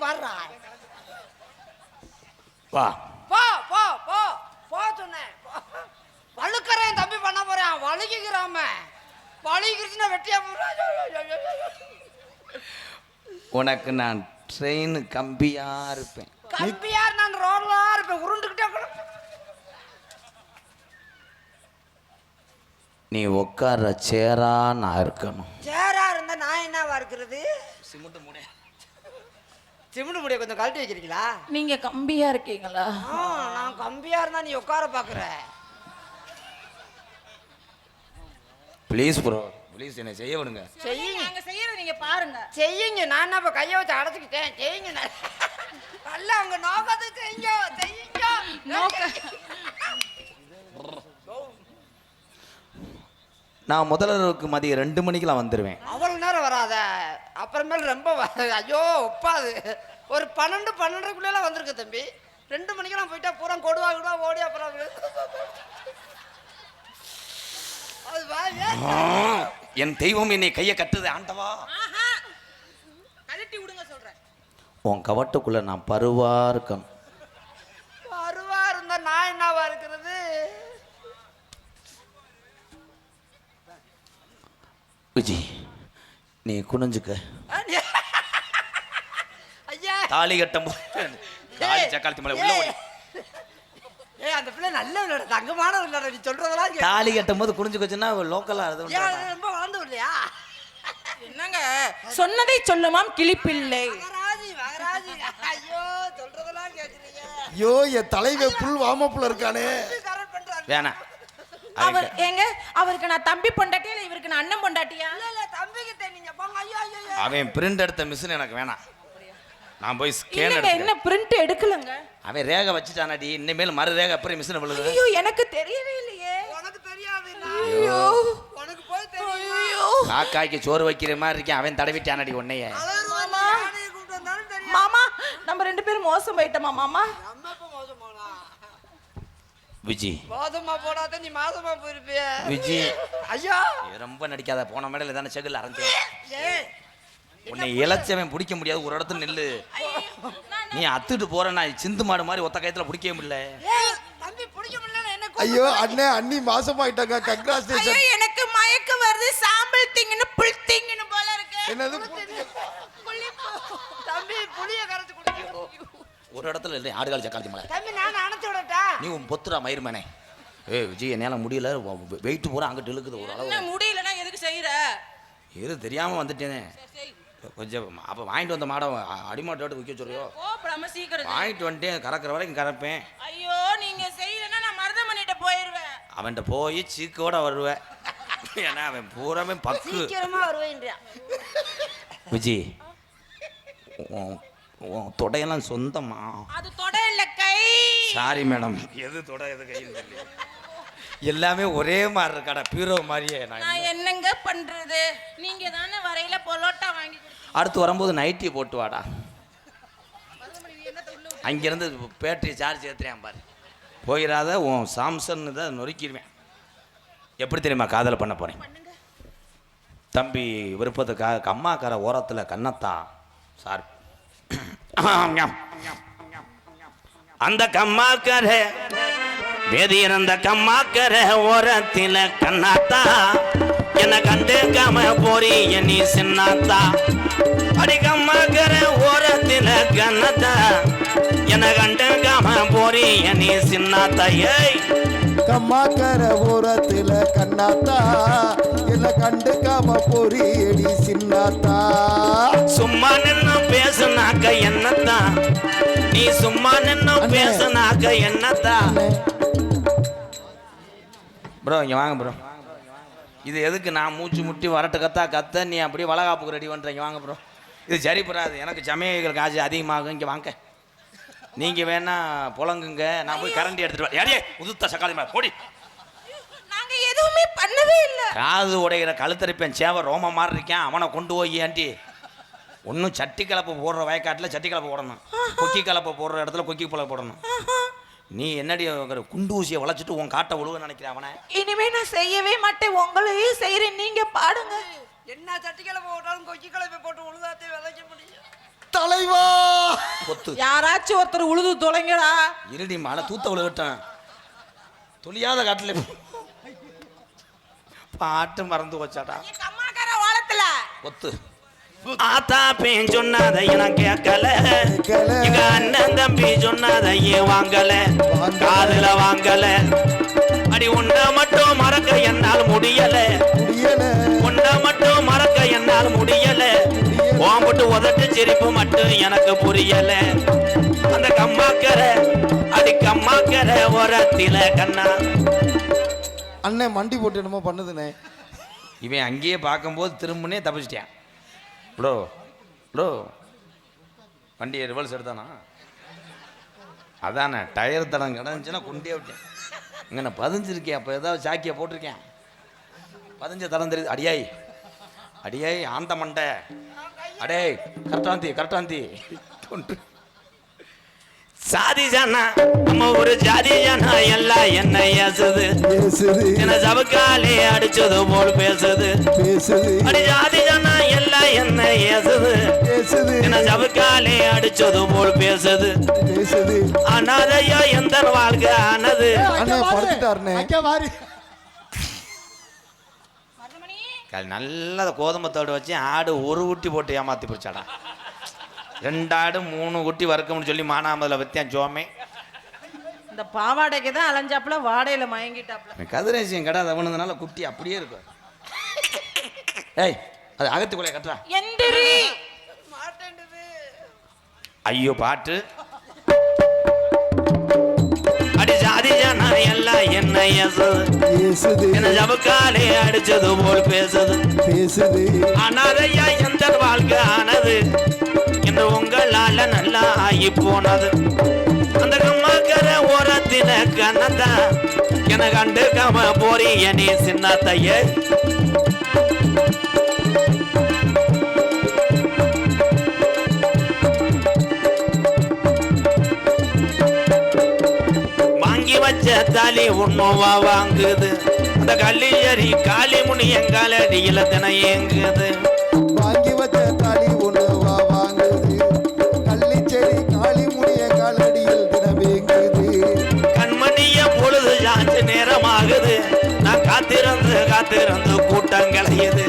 பாடுறா. வா போ போ போ போ சொன்னேன். வழுக்கறேன் தம்பி பண்ண போறேன். வழுக்கிக்கிறாம வழுக்கிருச்சுன்னா வெட்டியா போடுறா. உனக்கு நான் ட்ரெயின் கம்பியா இருப்பேன். கம்பியா நான் ரோடா இருப்பேன். உருண்டுகிட்டே கூட. நீ உட்கார சேரா நான் இருக்கணும். சேரா இருந்தா நான் என்னவா இருக்கிறது? சிமெண்ட் மூடை. சிமெண்ட் மூடைய கொஞ்சம் கழட்டி வைக்கிறீங்களா? நீங்க கம்பியா இருக்கீங்களா? நான் கம்பியா இருந்தா நீ உட்கார பாக்குற. ப்ளீஸ் ப்ரோ, ப்ளீஸ் என்ன செய்ய விடுங்க. செய்யுங்க. நாங்க செய்யறத நீங்க பாருங்க. செய்யுங்க. நான் என்ன இப்ப கையை வச்சு அடைச்சிக்கிட்டேன். செய்யுங்க. நல்ல உங்க நோக்கத்தை செய்யுங்க. செய்யுங்க. நான் முதல்வருக்கு மதியம் 2 மணிக்கெல்லாம் வந்துடுவேன். அவ்வளவு நேரம் வராத. அப்புறமேல ரொம்ப ஐயோ ஒப்பாது. ஒரு 12:30க்குள்ள வந்திருக்க தம்பி. 2 மணிக்கெல்லாம் போயிட்டா பூரா கொடுவா ஓடி அப்புறம் என் தெய்வம் என்னை கையை கட்டுது ஆண்டவா. கழட்டி விடுங்க சொல்றேன். உன் கவட்டுக்குள்ள நான் பருவா இருக்கணும். பருவா இருந்தா நான் என்னவா இருக்கிறது? விஜி நீ குனிஞ்சுக்க. ஐயா தாலி கட்டும் தாலி சக்காலத்தி மேல உள்ள ஓடி. அந்த பிள்ளை நல்ல விளையாட தங்கமான விளையாட. நீ சொல்றதெல்லாம் தாலி கட்டும் போது குனிஞ்சுக்கச்சுன்னா லோக்கலா ரொம்ப வளர்ந்து இல்லையா? என்னங்க சொன்னதை சொல்லுமாம் கிளிப்பிள்ளை. மகராஜி மகராஜி. ஐயோ சொல்றதெல்லாம் கேக்குறீங்க. ஐயோ என் தலைவே புல் வாமப்புல இருக்கானே. வேணாம். அவர் ஏங்க அவருக்கு நான் தம்பி பொண்டாட்டியா இல்ல இவருக்கு நான் அண்ணன் பொண்டாட்டியா? இல்ல தம்பிக்கு தெரியுங்க போங்க. ஐயோ ஐயோ அவன் பிரிண்ட் எடுத்த மிஷின் எனக்கு வேணாம். நான் போய் ஸ்கேன் இல்லங்க எடுத்து. என்ன பிரிண்ட் எடுக்கலங்க. அவன் ரேகை வச்சுட்டானாடி. இனிமேல் மறு ரேகை அப்புறம் மிஷின் விழுது. ஐயோ எனக்கு தெரியவே இல்லையே. உனக்கு தெரியாது. ஐயோ உனக்கு போய் தெரியும். ஐயோ காக்காய்க்கு சோறு வைக்கிற மாதிரி இருக்கேன். அவன் தடவிட்டானடி உன்னைய. மாமா கூப்பிட்டு வந்தாலும் தெரியும். மாமா நம்ம 2 பேரும் மோசம் போயிட்டோமா மாமா? நம்ம எப்ப மோசம் போனா? விஜி மோசமா போடாத நீ மாசமா போயிருப்பிய. விஜி ஐயோ ரொம்ப நடிக்காத. போன மேடையில் தானே செகுல் அரைஞ்சேன். ஏய் உன்னை இழைச்சவன் பிடிக்க முடியாது. ஒரு இடத்துல நில்லு. நீ அத்துட்டு போற. நான் சிந்து மாடு மாதிரி ஒத்த கயத்துல பிடிக்கவே முடியல. ஏய் தம்பி பிடிக்க முடியல என்ன? ஐயோ அண்ணே அண்ணி மாசமாயிட்டாங்க. கங்க்ராச்சுலேஷன். ஐயோ எனக்கு மயக்கம் வருது. சாம்பல் திங்கன்னு புல் திங்கன்னு போல இருக்கு. என்னது தம்பி புளிய கரைச்சு குடிக்கோ. ஒரு இடத்துல இல்லை. ஆடுகால் சக்காலத்தி மேல. தம்பி நான் அணைச்சு விடட்டா? நீ உன் பொத்துரா மயிருமேனே. ஏய் விஜய் என்னால முடியல. வெயிட் பூரா அங்கிட்டு இழுக்குது. ஒரு அளவு என்ன முடியலன்னா எதுக்கு செய்யற? எது தெரியாம வந்துட்டேனே. கொஞ்சம் அப்போ வாங்கிட்டு வந்த மாடம் அடிமாட்டோட்டு விற்க சொல்றியோ? கோபடாம சீக்கிரம் வாங்கிட்டு வந்துட்டேன். கறக்கிற வரைக்கும் கறப்பேன். ஐயோ நீங்க செய்யலன்னா நான் மருதமணிட்ட போயிருவேன். அவன்கிட்ட போய் சீக்கோட வருவேன். ஏன்னா அவன் பூராமே பக்கு. சீக்கிரமா வருவேன்றியா? விஜி உன் தொடையெல்லாம் சொந்தமா? அது தொட இல்ல கை. Sorry madam. எது தொட எது கை எல்லாமே ஒரே மாதிரி இருக்காடா. பீரோ மாதிரியே. நான் என்னங்க பண்றது? நீங்க தானே வரையில பொலோட்டா வாங்கி அடுத்து வரும்போது நைட்டி போட்டு வாடா. அங்கிருந்து பேட்டரி சார்ஜ் ஏற்றுறேன் பாரு. போயிடாத. உன் சாம்சங் தான் நொறுக்கிடுவேன். எப்படி தெரியுமா காதல் பண்ண போறேன்? தம்பி விருப்பத்துக்காக அம்மாக்கார ஓரத்தில் கண்ணத்தா சார் அந்த கம்மாக்கர வேதியர் அந்த கம்மாக்கர ஓரத்தில் கண்ணாத்தா என்ன கண்டுக்காம போறீ நீ சின்னாத்தா. அடி கம்மாக்கர ஓரத்தில் கண்ணாத்தா என்ன கண்டுக்காம போறீ நீ சின்னாத்தா. ஏய் கம்மாக்கர ஓரத்துல கண்ணாத்தா என்ன கண்டுக்காம போறீடி சின்னாத்தா. சும்மா நின்னு பேசுனாக்க என்னத்தா. நீ சும்மா நின்னு பேசுனாக்க என்னத்தா. ப்ரோ இங்க வாங்க ப்ரோ. இது எதுக்கு நான் மூச்சு முட்டி வரட்டு கத்த நீ அப்படியே வளகாப்புக்கு ரெடி பண்ணுறீங்க? வாங்க ப்ரோ. இது சரிப்படாது. எனக்கு சமயங்கள் காசு அதிகமாகும். இங்கே வாங்க. நீங்கள் வேணா புலங்குங்க. நான் போய் கரண்டி எடுத்துட்டு வரேன். யாரே உதுத்த சக்காளி மேலே போடி. நாங்க எதுவுமே பண்ணவே இல்லை. காது உடைகிற கழுத்தரிப்பேன் சேவை ரோம மாதிரி இருக்கேன். அவனை கொண்டு போய் ஆண்டி ஒன்றும் சட்டி கலப்பை போடுற வயக்காட்டில் சட்டி கலப்பை போடணும். கொக்கி கலப்பை போடுற இடத்துல கொக்கி பழம் போடணும். நீ என்னடி குண்டு ஊசியை வளைச்சிட்டு உன் காட்டை உழுவ நினைக்கிற அவனை? இனிமே நான் செய்யவே மாட்டேன். உங்களையும் செய்யறேன். நீங்க பாடுங்க. என்ன சட்டி கிளப்பை போட்டாலும் கொக்கி கிளப்பை போட்டு உழுதாத்தே விளைக்க முடியும். தலைவா ஒத்து யாராச்சும் ஒருத்தர் உழுது தொலைங்கடா. இருடி மழை தூத்த விழுகட்டான் துளியாத காட்டுல பாட்டு மறந்து வச்சாடா கம்மாக்கார வாழத்துல ஒத்து ஆத்தா பேன் சொன்னதை நான் கேட்கல எங்க அண்ணன் தம்பி சொன்னதை ஏன் வாங்கல காதுல வாங்கல அடி உன்னை மட்டும் மறக்க என்னால் முடியல உன்னை மட்டும் மறக்க என்னால் முடியல ஓம்பட்டு உதட்டு சிரிப்பு மட்டும் எனக்கு புரியல அந்த கம்மாக்கர அடி கம்மாக்கர ஓரத்தில கண்ணா அண்ணே மண்டி போட்டு என்னமோ பண்ணுதுண்ணே. இவன் அங்கேயே பார்க்கும்போது திரும்பினே தப்பிச்சிட்டேன். ப்ரோ ப்ரோ வண்டியை ரிவல்ஸ் எடுத்தானா அதானே டயர் தடம் கிடந்துச்சுன்னா கொண்டே விட்டேன். இங்கே நான் பதிஞ்சிருக்கேன். அப்போ ஏதாவது சாக்கியை போட்டிருக்கேன். பதிஞ்ச தடம் தெரியுது. அடியாய் அடியாய் ஆந்த மண்டை அடே கரெக்டாந்தி சாதி ஜானா நம்ம ஒரு ஜாதி ஜானா எல்லாம் என்ன ஏசுது என்ன சபக்காலே அடிச்சது போல் பேசுது அடி ஜாதி ஜானா எல்லாம் என்ன ஏசுது என்ன சபக்காலே அடிச்சது போல் பேசுது அனாதையோ எந்த வாழ்க்கை ஆனது நல்ல கோதுமத்தோடு வச்சு ஆடு ஒரு ஊட்டி போட்டு ஏமாத்தி பிடிச்சாடா. 2 ஆடு 3 குட்டி வறுக்கணும்னு சொல்லி மானாமதில் வத்தியான் ஜோமே. இந்த பாவாடைக்கு தான் அலைஞ்சாப்புல வாடையில மயங்கிட்டாப்புல. கதிரேசியம் கடை தவணுனால குட்டி அப்படியே இருக்கும். ஏய் அது அகத்துக்குள்ளே கட்டுறா எந்திரி மாட்டேன்டுது. ஐயோ பாட்டு அடி ஜாதி ஜானா எல்லாம் என்ன ஏசுது என்ன ஜபக்காலே அடிச்சது போல் பேசுது அனாதையா எந்த வாழ்க்கை ஆனது என்று உங்களால நல்லா ஆகி போனது அந்த கம்மாக்கர ஓரத்தின கண்ணந்தா என கண்டு கம போறி நீ சின்னத்தையே வாங்கி வச்ச தாலி ஒண்ணுவா வாங்குது அந்த கல்லியரி காளி முனி எங்காலடியில தின ஏங்குது வாங்கி வச்ச தாலி ஒண்ணுவா வாங்குது கள்ளிச்சேரி காளி முனி எங்காலடியில் தினமேங்குது கண்மணிய பொழுது சாஞ்சு நேரமாகுது நான் காத்திருந்து கூட்டம் கலையுது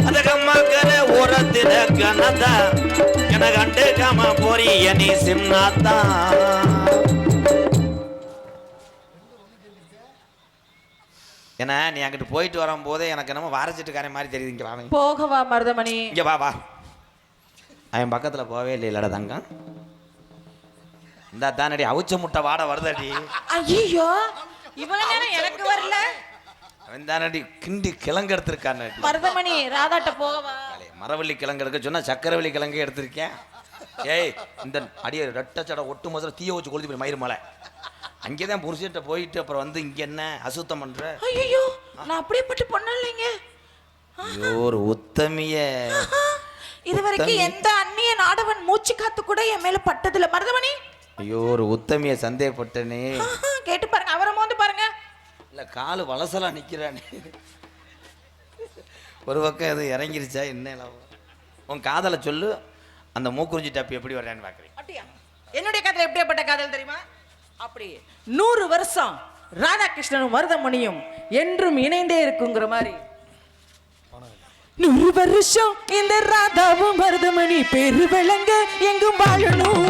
அந்த கம்மாக்கர ஓரத்தில கனதா என கண்டு கம போறி நீ சின்னாத்தா ஏன்னா நீ அங்கிட்டு போயிட்டு வரும்போதே எனக்கு என்னமோ வாரச்சிட்டுக்காரன் மாதிரி தெரியுது. இங்கே வாங்க போகவா மருதமணி இங்கே வா அவன் பக்கத்தில் போவே இல்லைடா தங்கம். இந்த தானடி அவுச்ச முட்டை வாட வருதடி. ஐயோ இவ்வளவு நேரம் எனக்கு வரல. அவன் தானடி கிண்டி கிழங்கு எடுத்திருக்கான். மருதமணி ராதாட்ட போகவா மரவள்ளி கிழங்கு எடுக்க சொன்னா சக்கரவள்ளி கிழங்கு எடுத்திருக்கேன். ஏய் இந்த அடிய ரெட்டச்சடை ஒட்டு மோசம் தீய வச்சு கொளுத்தி போய் மயிறு மலை அங்கேதான் புருஷன்ட்ட போயிட்டு அப்புறம் வந்து இங்க என்ன அசுத்தம் பண்ற? ஐயோ நான் அப்படியே பட்டு பண்ணலைங்க. ஐயோ ஒரு உத்தமிய இதுவரைக்கும் எந்த அந்நிய நாடவன் மூச்சு காத்து கூட என் மேல பட்டதில்ல மருதமணி. ஐயோ ஒரு உத்தமிய சந்தேகப்பட்டனே. கேட்டு பாருங்க அவரை மோந்து பாருங்க. இல்ல காலு வலசலா நிக்கிறானே. ஒரு பக்கம் எது இறங்கிருச்சா என்ன? உன் காதலை சொல்லு. அந்த மூக்குறிஞ்சி டப்பி எப்படி வர்றான்னு பாக்குறேன். அப்படியா? என்னுடைய காதல் எப்படியாப்பட்ட காதல் தெரியுமா? அப்படி 100 வருஷம் ராதாகிருஷ்ணனும் மருதமணியும் என்றும் இணைந்தே இருக்குங்கிற மாதிரி 100 வருஷம் இந்த ராதாவும் மருதமணி பேரு விளங்க எங்கும் வாழணும்.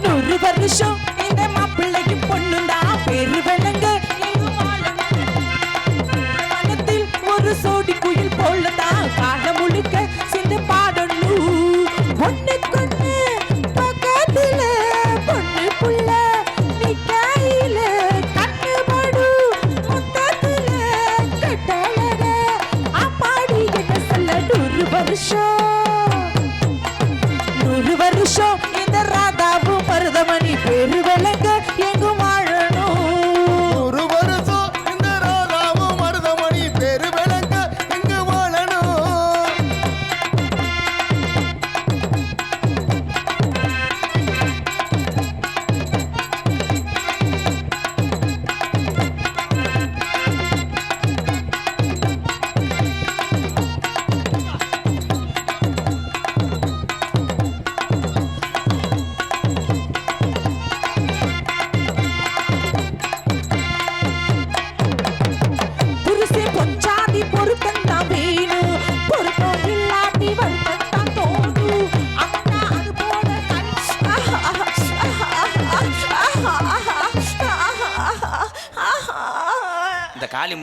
100 வருஷம் இந்த மாப்பிள்ளையும் பொண்ணுண்டா பேரு விளங்க எங்கும் வாழணும். மனத்தில் ஒரு சோடி குயில் போலதான் கால முழுக்க சிந்து பாடணும். ஒண்ணுக்கொண்ணு பக்கத்துல பொண்ணு புள்ள நிக்கையில கண்ணு படு முத்தத்துல கட்டழக அப்பாடி என்ன சொல்ல 100 வருஷம் இந்த ராதாவும் மருதமணி பேரு விளங்க எங்கும் வாழணும். 100 வருஷம் இந்த ராதாவும் மருதமணி பேரு விளங்க எங்கு வாழணும்.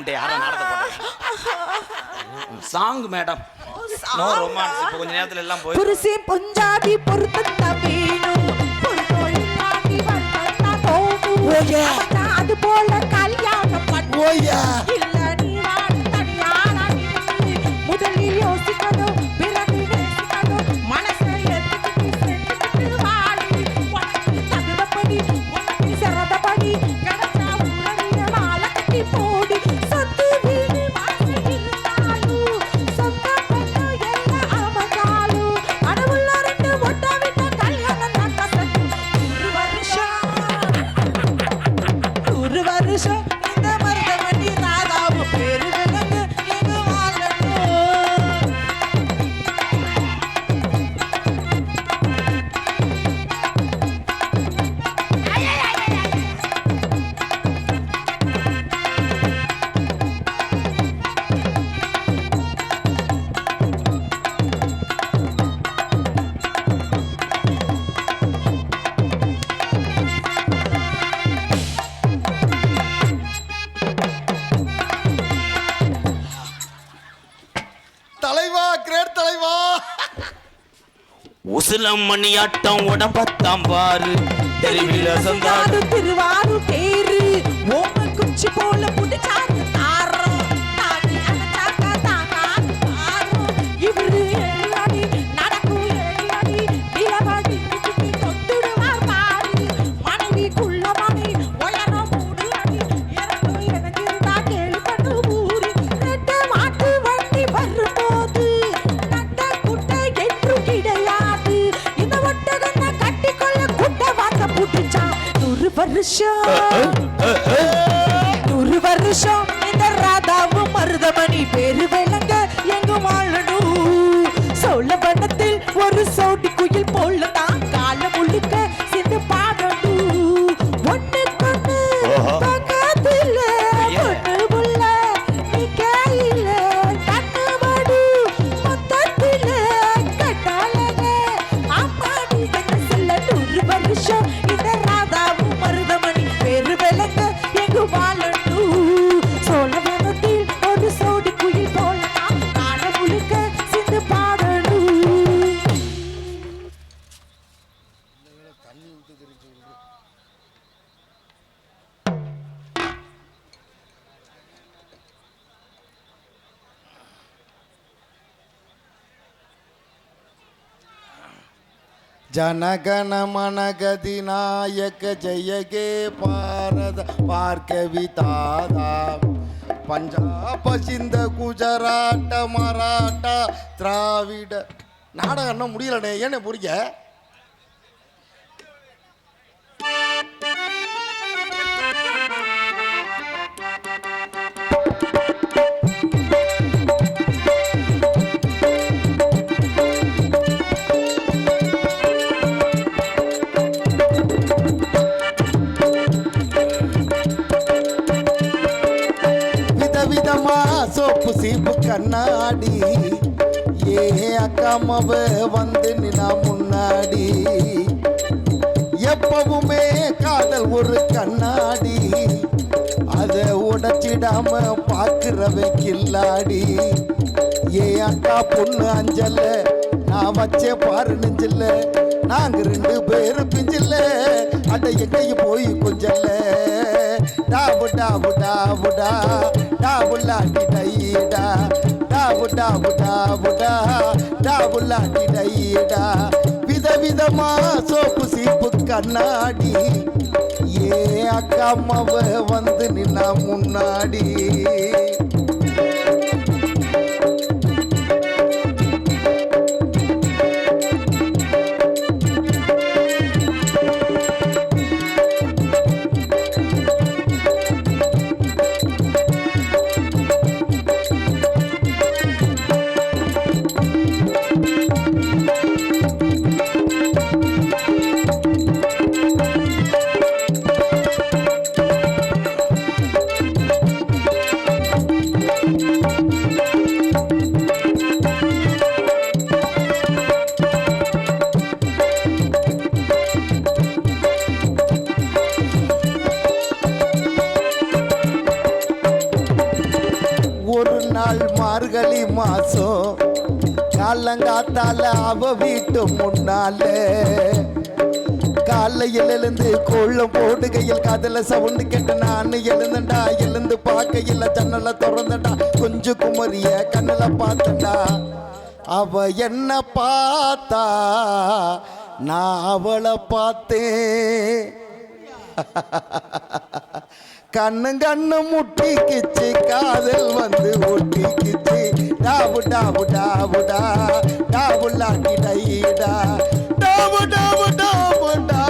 முட்டை யாரோ நாடத்தை போட்டாங்க சாங் மேடம் நோ ரொமான்ஸ் இப்போ கொஞ்ச நேரத்துல எல்லாம் போய் புருஷே பஞ்சாபி பொருத்தத்த வேணும் பொருத்தோயிலாடி வந்தா போகும் அது போல கல்யாணம் பண்ணு இல்ல நீ வாடி தனியானா முதலில் யோசிக்கணும் பிறகு நேசிக்கணும் மனசை எடுத்துக்கிட்டு வாடி உனக்கு தகுந்தபடி உனக்கு சிறந்தபடி கிடைச்சா உடனே வாழ கட்டி போடி சொத்து வீடு வாசல் இருந்தாலும் சொந்த பெண்ணு எல்லாம் அவகாலும் அடவுள்ள ரெண்டு ஒட்ட விட்ட கல்யாணம் தான் கசக்கும் 100 வருஷம் இந்த மருதமணி ராதாவும் பேரு விளங்க எங்க வாழணும் தலைவா கிரேட் தலைவா. உசிலம் மணியாட்டம் உடம்பத்தாம் பாரு தெருவில சந்தாடு திருவாரூர் தேரு ஓம குச்சி போல புடிச்சாரு தாரம் தாடி அனச்சாக்க தாங்காது பாரும் இவரு எழிலடி நடக்கும் எழிலடி நிலவடி சுத்தி தொட்டுடுவார் பாரு மனைவிக்குள்ள மணி உயரம் 3 அடி இறங்கும் எனக்கிருந்தா கேளு பண்ணு ஊரு ரெண்டு மாட்டு வண்டி வரும்போது நட்ட குட்டை என்று கிடையாது இந்த ஒட்டகத்தை கட்டிக்கொள்ள குட்டை வாச புடிச்சா 100 வருஷம் இந்த ராதாவும் மருதமணி பேரு விளங்க எங்கும் வாழணும் சோழ வனத்தில் ஒரு சோடி குயில் போலதான் கால முழுக்க சிந்து பாடணும் ஒண்ணுக்கொண்ணு பக்கத்துல பொண்ணு புள்ள நிக்கையில கண்ணு மடு மொத்தத்துல கட்டாளங்க அம்மாடி கண்ணசில்ல 100 வருஷம் இந்த ராதாவும் மருதமணி பேரு விளங்க எங்கு வாழணும் சோழ வனத்தில் ஒரு சோடி குயில் போலதான் கால முழுக்க சிந்து பாடணும் ಜನಗಣ ಮನಗದಿ ನಾಯಕ ಜಯಗೆ ಪಾರದ ಪಾರ್ಕವಿತಾದ பஞ்சாப சிந்த குஜராட்ட மராட்டா திராவிட நாடகம் இன்னும் முடியலண்ணே ஏன்னு புரிய விதவிதமா சோப்பு சீப்பு கண்ணாடி ஏ அக்காமவ வந்து நின்னா முன்னாடி எப்பவுமே காதல் ஒரு கண்ணாடி அதை உடைச்சிடாம பாக்குறவன் கில்லாடி ஏ அக்கா பொண்ணு அஞ்சல நான் வச்சே பாரு நெஞ்சில்ல நாங்க 2 பேரு பிஞ்சில்ல அட எங்கேயும் போய் கொஞ்சல்ல டாபு டாபு டாபுடா டாபுல்லாட்டி டைடா டாபு டாபு டாபுடா டாபுல்லாட்டி டைடா விதவிதமா சோப்பு சீப்பு கண்ணாடி ஏ அக்கா அம்மாவ வந்து நின்னா முன்னாடி மாசம் காலங்காத்தால அவ வீட்டு முன்னால காலையில் எழுந்து கோள்ளம் போடுகையில் காதல சவுண்டு கேட்டு நான் எழுந்தண்டா. எழுந்து பார்க்கையில் ஜன்னல திறந்தண்டா. கொஞ்சம் குமரிய கண்ணுல பார்த்தண்டா. அவ என்ன பார்த்தா நான் அவளை பார்த்தேன். கண்ணு முட்டிக்கிச்சு காதல் வந்து ஒட்டிக்கிச்சு. டாபு டாபு டாபுடா டாபுலாட்டி டைடா டாபு டாபு டாபுடா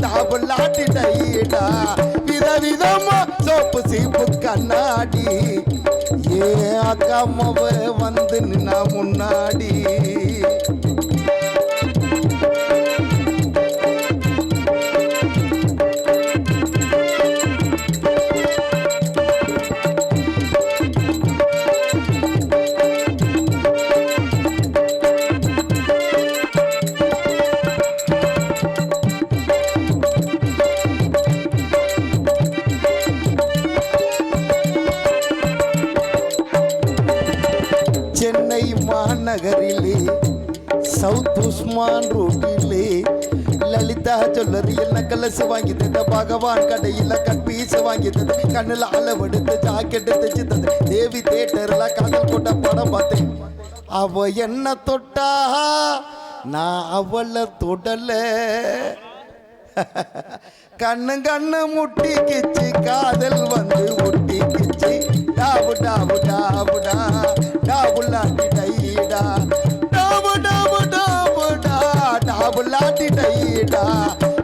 டாபுலாட்டி டைடா. விதவிதமா சோப்பு சீப்பு கண்ணாடி ஏ அக்காமவ வந்து நின்னா முன்னாடி. சென்னை மாநகரிலே சவுத் உஸ்மான் ரோட்டிலே லலிதா ஜுவல்லரியில் நக்கலஸ் வாங்கி தந்த. பகவான் கடையில் கட்பீஸ் வாங்கி தந்த. கண்ணில் அளவெடுத்து ஜாக்கெட்டு தைச்சு தந்த. தேவி தேட்டர்ல காதல் போட்ட படம் பார்த்தேன். அவ என்ன தொட்டா நான் அவளை தொடல. கண்ணு முட்டிக்கிச்சு காதல் வந்து ஒட்டிக்கிச்சு. டாபு டாபு டாபுடா டாபுலாட்டி டைடா டாபு டாபு டாபுடா டாபுலாட்டி டைடா.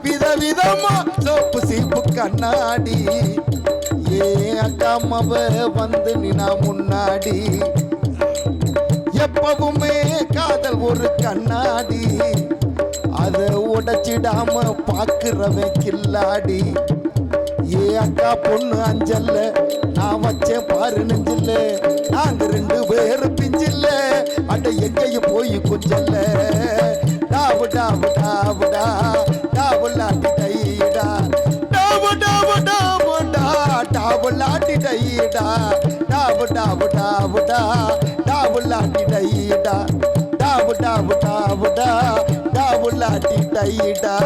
விதவிதமா சோப்பு சீப்பு கண்ணாடி ஏ அக்காமவ வந்து நின்னா முன்னாடி. எப்பவுமே காதல் ஒரு கண்ணாடி அதை உடைச்சிடாம பாக்குறவன் கில்லாடி. ஏ அக்கா பொண்ணு அஞ்சல்ல நான் வச்சேன் பாரு நெஞ்சில்ல. நாங்க 2 பேரும் பிஞ்சில்ல அட எங்கேயும் போய் கொஞ்சல்ல. டாபு டாபு டாபுடா டாபுலாட்டி டைடா டாபு டாபு டாபுடா டாபுலாட்டி டைடா டாபு டாபு டாபுடா டாபுலாட்டி டைடா டாபு டாபு டாபுடா டாபுலாட்டி டைடா.